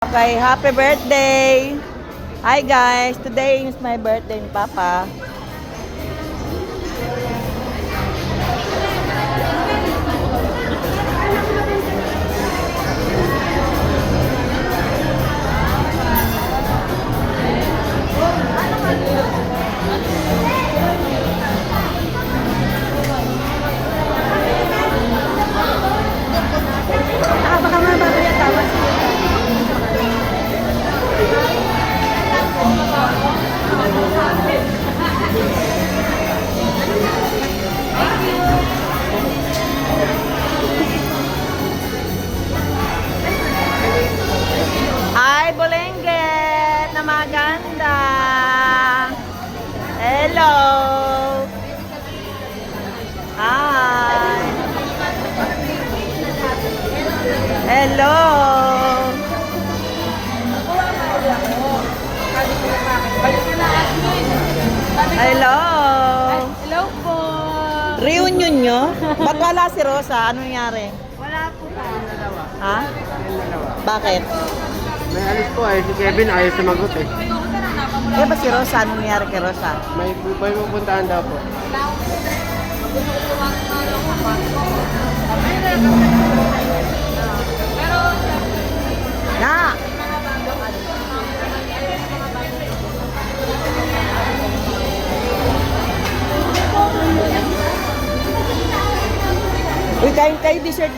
Okay, happy birthday! Hi guys, today is my birthday ni Papa. Baka mamaya tawas. Hi, Bolengget na maganda. Hello. Hi. Hello. Hello. Hello po. Reunion nyo? Ba't wala si Rosa? Ano nangyari? Wala po po. Ha? Bakit? May alis po ay si Kevin ayaw sumagot eh. Eh ba si Rosa? Ano nangyari kay Rosa? May pupuntahan daw po. Na! Uy, kain kayo, dessert.